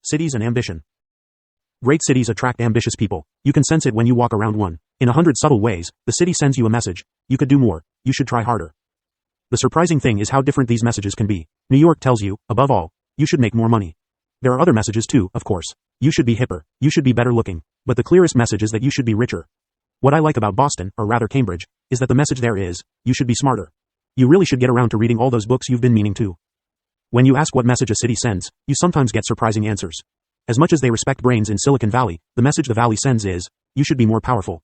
Cities and ambition. Great cities attract ambitious people. You can sense it when you walk around one. In 100 subtle ways, the city sends you a message. You could do more. You should try harder. The surprising thing is how different these messages can be. New York tells you, above all, you should make more money. There are other messages too, of course. You should be hipper. You should be better looking. But the clearest message is that you should be richer. What I like about Boston, or rather Cambridge, is that the message there is, you should be smarter. You really should get around to reading all those books you've been meaning to. When you ask what message a city sends, you sometimes get surprising answers. As much as they respect brains in Silicon Valley, the message the valley sends is, you should be more powerful.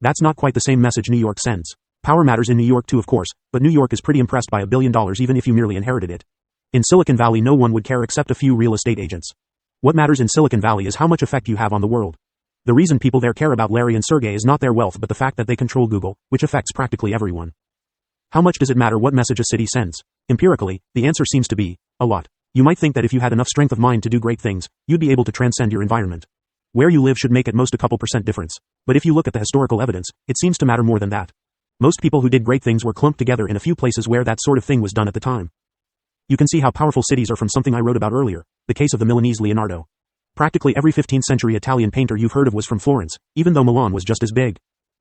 That's not quite the same message New York sends. Power matters in New York too, of course, but New York is pretty impressed by $1 billion even if you merely inherited it. In Silicon Valley no one would care except a few real estate agents. What matters in Silicon Valley is how much effect you have on the world. The reason people there care about Larry and Sergey is not their wealth but the fact that they control Google, which affects practically everyone. How much does it matter what message a city sends? Empirically, the answer seems to be, a lot. You might think that if you had enough strength of mind to do great things, you'd be able to transcend your environment. Where you live should make at most a couple % difference. But if you look at the historical evidence, it seems to matter more than that. Most people who did great things were clumped together in a few places where that sort of thing was done at the time. You can see how powerful cities are from something I wrote about earlier, the case of the Milanese Leonardo. Practically every 15th century Italian painter you've heard of was from Florence, even though Milan was just as big.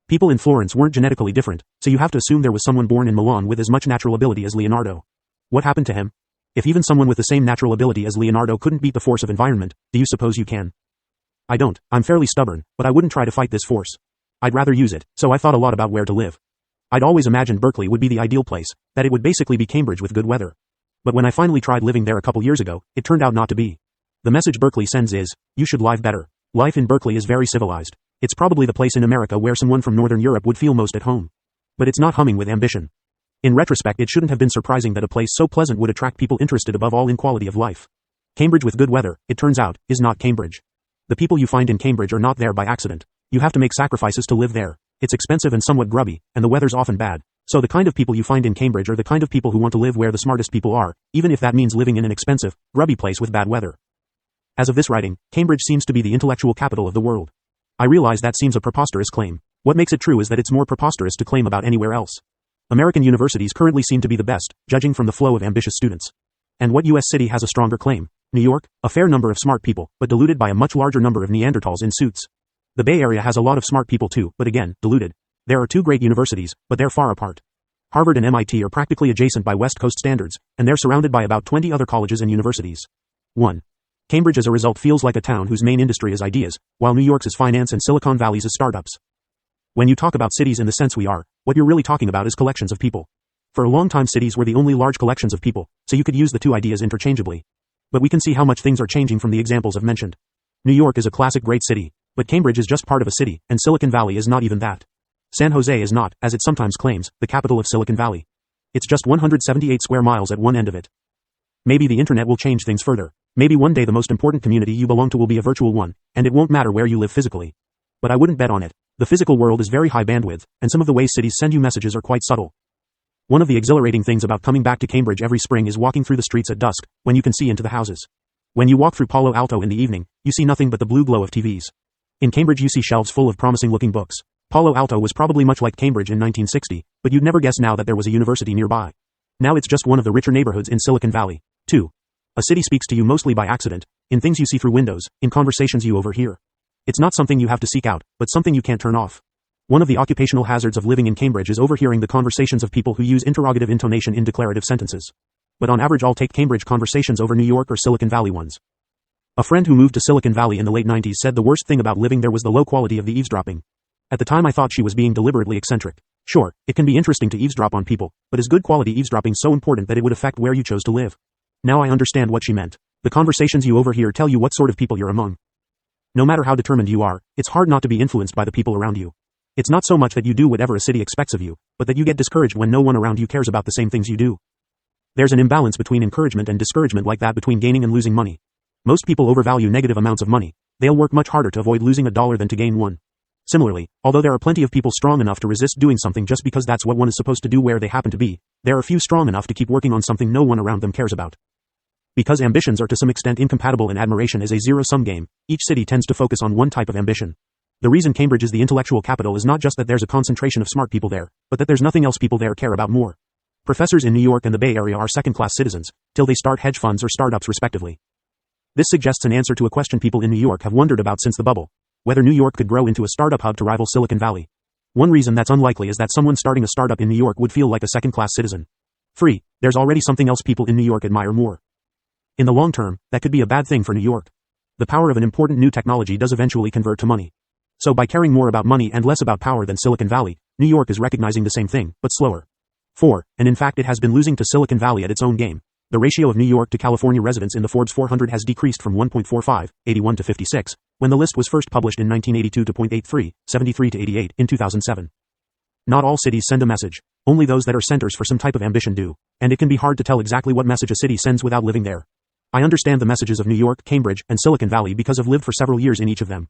People in Florence weren't genetically different, so you have to assume there was someone born in Milan with as much natural ability as Leonardo. What happened to him? If even someone with the same natural ability as Leonardo couldn't beat the force of environment, do you suppose you can? I don't. I'm fairly stubborn, but I wouldn't try to fight this force. I'd rather use it, so I thought a lot about where to live. I'd always imagined Berkeley would be the ideal place, that it would basically be Cambridge with good weather. But when I finally tried living there a couple years ago, it turned out not to be. The message Berkeley sends is, you should live better. Life in Berkeley is very civilized. It's probably the place in America where someone from Northern Europe would feel most at home. But it's not humming with ambition. In retrospect, it shouldn't have been surprising that a place so pleasant would attract people interested above all in quality of life. Cambridge with good weather, it turns out, is not Cambridge. The people you find in Cambridge are not there by accident. You have to make sacrifices to live there. It's expensive and somewhat grubby, and the weather's often bad. So the kind of people you find in Cambridge are the kind of people who want to live where the smartest people are, even if that means living in an expensive, grubby place with bad weather. As of this writing, Cambridge seems to be the intellectual capital of the world. I realize that seems a preposterous claim. What makes it true is that it's more preposterous to claim about anywhere else. American universities currently seem to be the best, judging from the flow of ambitious students. And what US city has a stronger claim? New York? A fair number of smart people, but diluted by a much larger number of Neanderthals in suits. The Bay Area has a lot of smart people too, but again, diluted. There are two great universities, but they're far apart. Harvard and MIT are practically adjacent by West Coast standards, and they're surrounded by about 20 other colleges and universities. 1. Cambridge as a result feels like a town whose main industry is ideas, while New York's is finance and Silicon Valley's is startups. When you talk about cities in the sense we are, what you're really talking about is collections of people. For a long time cities were the only large collections of people, so you could use the two ideas interchangeably. But we can see how much things are changing from the examples I've mentioned. New York is a classic great city, but Cambridge is just part of a city, and Silicon Valley is not even that. San Jose is not, as it sometimes claims, the capital of Silicon Valley. It's just 178 square miles at one end of it. Maybe the internet will change things further. Maybe one day the most important community you belong to will be a virtual one, and it won't matter where you live physically. But I wouldn't bet on it. The physical world is very high bandwidth, and some of the ways cities send you messages are quite subtle. One of the exhilarating things about coming back to Cambridge every spring is walking through the streets at dusk, when you can see into the houses. When you walk through Palo Alto in the evening, you see nothing but the blue glow of TVs. In Cambridge you see shelves full of promising-looking books. Palo Alto was probably much like Cambridge in 1960, but you'd never guess now that there was a university nearby. Now it's just one of the richer neighborhoods in Silicon Valley. 2. A city speaks to you mostly by accident, in things you see through windows, in conversations you overhear. It's not something you have to seek out, but something you can't turn off. One of the occupational hazards of living in Cambridge is overhearing the conversations of people who use interrogative intonation in declarative sentences. But on average I'll take Cambridge conversations over New York or Silicon Valley ones. A friend who moved to Silicon Valley in the late 90s said the worst thing about living there was the low quality of the eavesdropping. At the time I thought she was being deliberately eccentric. Sure, it can be interesting to eavesdrop on people, but is good quality eavesdropping so important that it would affect where you chose to live? Now I understand what she meant. The conversations you overhear tell you what sort of people you're among. No matter how determined you are, it's hard not to be influenced by the people around you. It's not so much that you do whatever a city expects of you, but that you get discouraged when no one around you cares about the same things you do. There's an imbalance between encouragement and discouragement like that between gaining and losing money. Most people overvalue negative amounts of money. They'll work much harder to avoid losing $1 than to gain one. Similarly, although there are plenty of people strong enough to resist doing something just because that's what one is supposed to do where they happen to be, there are few strong enough to keep working on something no one around them cares about. Because ambitions are to some extent incompatible and admiration is a zero-sum game, each city tends to focus on one type of ambition. The reason Cambridge is the intellectual capital is not just that there's a concentration of smart people there, but that there's nothing else people there care about more. Professors in New York and the Bay Area are second-class citizens, till they start hedge funds or startups respectively. This suggests an answer to a question people in New York have wondered about since the bubble: whether New York could grow into a startup hub to rival Silicon Valley. One reason that's unlikely is that someone starting a startup in New York would feel like a second-class citizen. 3. There's already something else people in New York admire more. In the long term, that could be a bad thing for New York. The power of an important new technology does eventually convert to money. So by caring more about money and less about power than Silicon Valley, New York is recognizing the same thing, but slower. 4. And in fact it has been losing to Silicon Valley at its own game. The ratio of New York to California residents in the Forbes 400 has decreased from 1.45, 81 to 56, when the list was first published in 1982 to 0.83, 73 to 88 in 2007. Not all cities send a message. Only those that are centers for some type of ambition do. And it can be hard to tell exactly what message a city sends without living there. I understand the messages of New York, Cambridge, and Silicon Valley because I've lived for several years in each of them.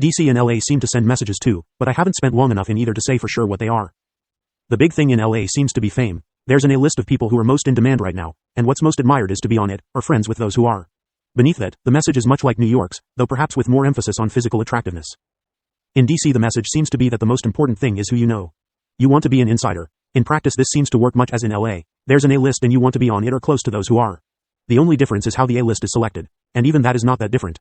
DC and LA seem to send messages too, but I haven't spent long enough in either to say for sure what they are. The big thing in LA seems to be fame. There's an A-list of people who are most in demand right now, and what's most admired is to be on it, or friends with those who are. Beneath that, the message is much like New York's, though perhaps with more emphasis on physical attractiveness. In DC the message seems to be that the most important thing is who you know. You want to be an insider. In practice this seems to work much as in LA. There's an A-list and you want to be on it or close to those who are. The only difference is how the A-list is selected, and even that is not that different.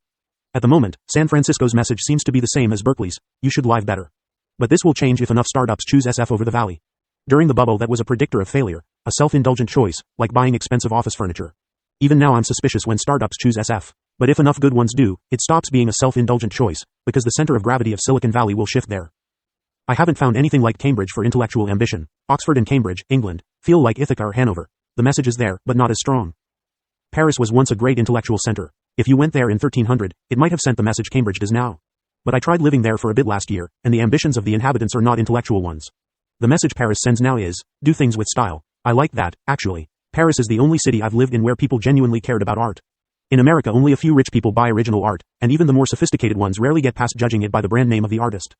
At the moment, San Francisco's message seems to be the same as Berkeley's: you should live better. But this will change if enough startups choose SF over the Valley. During the bubble that was a predictor of failure, a self-indulgent choice, like buying expensive office furniture. Even now I'm suspicious when startups choose SF. But if enough good ones do, it stops being a self-indulgent choice, because the center of gravity of Silicon Valley will shift there. I haven't found anything like Cambridge for intellectual ambition. Oxford and Cambridge, England, feel like Ithaca or Hanover. The message is there, but not as strong. Paris was once a great intellectual center. If you went there in 1300, it might have sent the message Cambridge does now. But I tried living there for a bit last year, and the ambitions of the inhabitants are not intellectual ones. The message Paris sends now is, do things with style. I like that, actually. Paris is the only city I've lived in where people genuinely cared about art. In America only a few rich people buy original art, and even the more sophisticated ones rarely get past judging it by the brand name of the artist.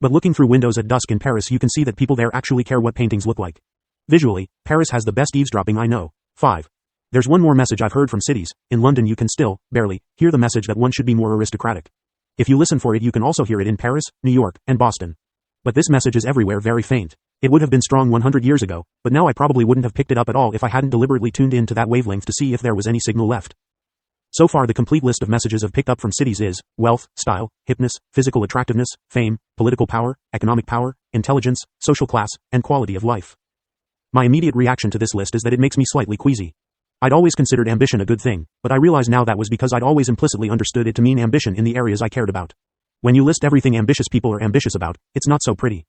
But looking through windows at dusk in Paris you can see that people there actually care what paintings look like. Visually, Paris has the best eavesdropping I know. 5. There's one more message I've heard from cities. In London you can still, barely, hear the message that one should be more aristocratic. If you listen for it you can also hear it in Paris, New York, and Boston. But this message is everywhere very faint. It would have been strong 100 years ago, but now I probably wouldn't have picked it up at all if I hadn't deliberately tuned in to that wavelength to see if there was any signal left. So far the complete list of messages I've picked up from cities is wealth, style, hipness, physical attractiveness, fame, political power, economic power, intelligence, social class, and quality of life. My immediate reaction to this list is that it makes me slightly queasy. I'd always considered ambition a good thing, but I realize now that was because I'd always implicitly understood it to mean ambition in the areas I cared about. When you list everything ambitious people are ambitious about, it's not so pretty.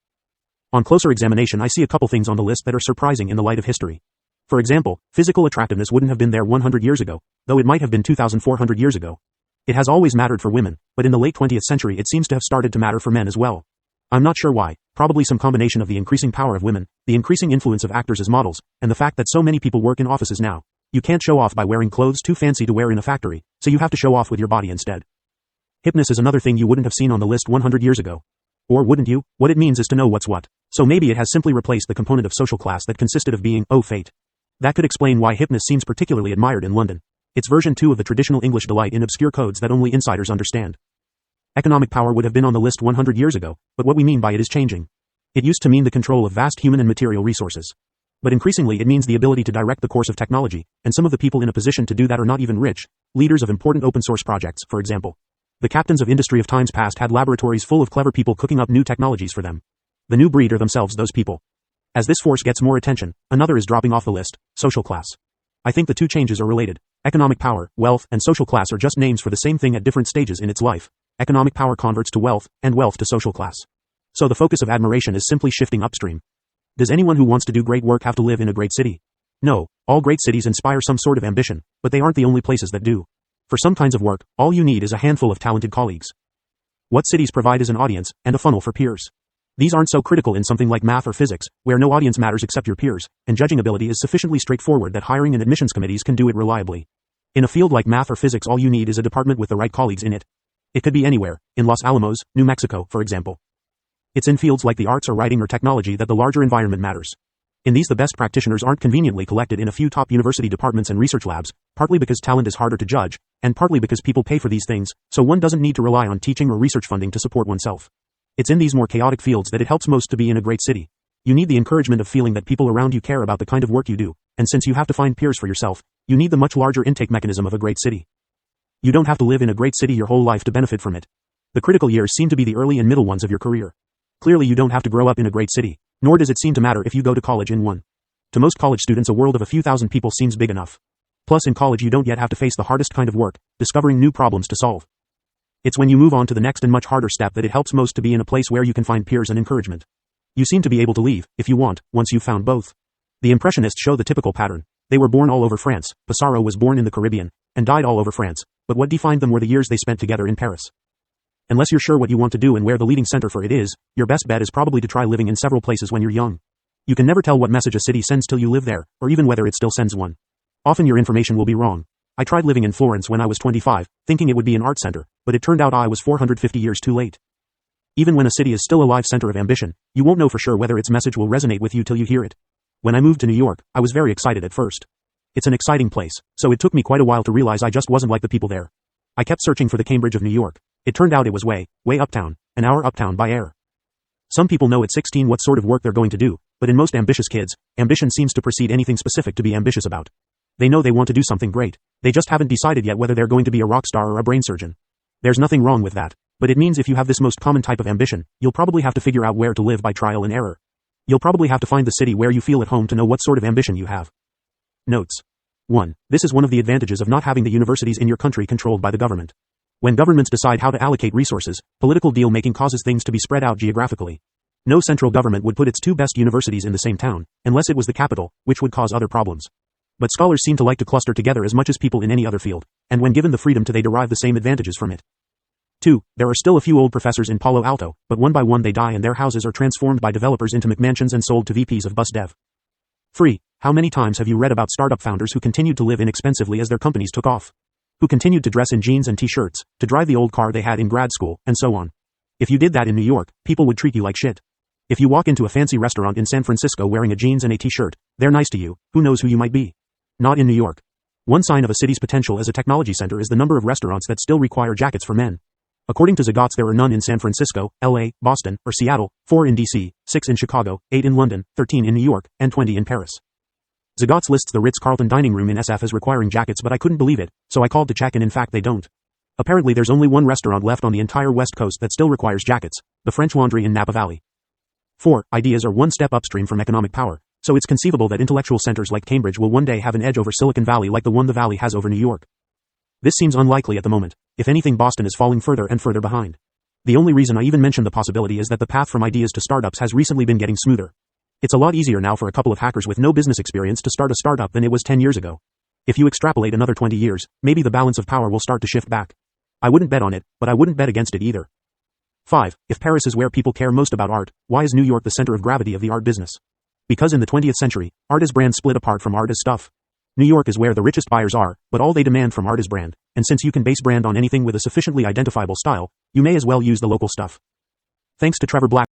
On closer examination I see a couple things on the list that are surprising in the light of history. For example, physical attractiveness wouldn't have been there 100 years ago, though it might have been 2,400 years ago. It has always mattered for women, but in the late 20th century it seems to have started to matter for men as well. I'm not sure why, probably some combination of the increasing power of women, the increasing influence of actors as models, and the fact that so many people work in offices now. You can't show off by wearing clothes too fancy to wear in a factory, so you have to show off with your body instead. Hipness is another thing you wouldn't have seen on the list 100 years ago. Or wouldn't you? What it means is to know what's what. So maybe it has simply replaced the component of social class that consisted of being, oh fate. That could explain why hipness seems particularly admired in London. It's version 2 of the traditional English delight in obscure codes that only insiders understand. Economic power would have been on the list 100 years ago, but what we mean by it is changing. It used to mean the control of vast human and material resources. But increasingly it means the ability to direct the course of technology, and some of the people in a position to do that are not even rich, leaders of important open source projects, for example. The captains of industry of times past had laboratories full of clever people cooking up new technologies for them. The new breed are themselves those people. As this force gets more attention, another is dropping off the list: social class. I think the two changes are related. Economic power, wealth, and social class are just names for the same thing at different stages in its life. Economic power converts to wealth, and wealth to social class. So the focus of admiration is simply shifting upstream. Does anyone who wants to do great work have to live in a great city? No, all great cities inspire some sort of ambition, but they aren't the only places that do. For some kinds of work, all you need is a handful of talented colleagues. What cities provide is an audience, and a funnel for peers. These aren't so critical in something like math or physics, where no audience matters except your peers, and judging ability is sufficiently straightforward that hiring and admissions committees can do it reliably. In a field like math or physics all you need is a department with the right colleagues in it. It could be anywhere, in Los Alamos, New Mexico, for example. It's in fields like the arts or writing or technology that the larger environment matters. In these the best practitioners aren't conveniently collected in a few top university departments and research labs, partly because talent is harder to judge, and partly because people pay for these things, so one doesn't need to rely on teaching or research funding to support oneself. It's in these more chaotic fields that it helps most to be in a great city. You need the encouragement of feeling that people around you care about the kind of work you do, and since you have to find peers for yourself, you need the much larger intake mechanism of a great city. You don't have to live in a great city your whole life to benefit from it. The critical years seem to be the early and middle ones of your career. Clearly you don't have to grow up in a great city, nor does it seem to matter if you go to college in one. To most college students, a world of a few thousand people seems big enough. Plus in college you don't yet have to face the hardest kind of work, discovering new problems to solve. It's when you move on to the next and much harder step that it helps most to be in a place where you can find peers and encouragement. You seem to be able to leave, if you want, once you've found both. The Impressionists show the typical pattern. They were born all over France, Pissarro was born in the Caribbean, and died all over France, but what defined them were the years they spent together in Paris. Unless you're sure what you want to do and where the leading center for it is, your best bet is probably to try living in several places when you're young. You can never tell what message a city sends till you live there, or even whether it still sends one. Often your information will be wrong. I tried living in Florence when I was 25, thinking it would be an art center, but it turned out I was 450 years too late. Even when a city is still a live center of ambition, you won't know for sure whether its message will resonate with you till you hear it. When I moved to New York, I was very excited at first. It's an exciting place, so it took me quite a while to realize I just wasn't like the people there. I kept searching for the Cambridge of New York. It turned out it was way uptown, an hour uptown by air. Some people know at 16 what sort of work they're going to do, but in most ambitious kids, ambition seems to precede anything specific to be ambitious about. They know they want to do something great. They just haven't decided yet whether they're going to be a rock star or a brain surgeon. There's nothing wrong with that. But it means if you have this most common type of ambition, you'll probably have to figure out where to live by trial and error. You'll probably have to find the city where you feel at home to know what sort of ambition you have. Notes. 1. This is one of the advantages of not having the universities in your country controlled by the government. When governments decide how to allocate resources, political deal-making causes things to be spread out geographically. No central government would put its two best universities in the same town, unless it was the capital, which would cause other problems. But scholars seem to like to cluster together as much as people in any other field, and when given the freedom to they derive the same advantages from it. 2. There are still a few old professors in Palo Alto, but one by one they die and their houses are transformed by developers into McMansions and sold to VPs of bus dev. 3. How many times have you read about startup founders who continued to live inexpensively as their companies took off? Who continued to dress in jeans and t-shirts, to drive the old car they had in grad school, and so on. If you did that in New York, people would treat you like shit. If you walk into a fancy restaurant in San Francisco wearing a jeans and a t-shirt, they're nice to you, who knows who you might be. Not in New York. One sign of a city's potential as a technology center is the number of restaurants that still require jackets for men. According to Zagat's, there are none in San Francisco, LA, Boston, or Seattle, 4 in DC, 6 in Chicago, 8 in London, 13 in New York, and 20 in Paris. Zagat's lists the Ritz-Carlton dining room in SF as requiring jackets, but I couldn't believe it, so I called to check and in fact they don't. Apparently there's only one restaurant left on the entire West Coast that still requires jackets, the French Laundry in Napa Valley. 4. Ideas are one step upstream from economic power, so it's conceivable that intellectual centers like Cambridge will one day have an edge over Silicon Valley like the one the Valley has over New York. This seems unlikely at the moment. If anything, Boston is falling further and further behind. The only reason I even mention the possibility is that the path from ideas to startups has recently been getting smoother. It's a lot easier now for a couple of hackers with no business experience to start a startup than it was 10 years ago. If you extrapolate another 20 years, maybe the balance of power will start to shift back. I wouldn't bet on it, but I wouldn't bet against it either. 5. If Paris is where people care most about art, why is New York the center of gravity of the art business? Because in the 20th century, art as brand split apart from art as stuff. New York is where the richest buyers are, but all they demand from art is brand, and since you can base brand on anything with a sufficiently identifiable style, you may as well use the local stuff. Thanks to Trevor Black.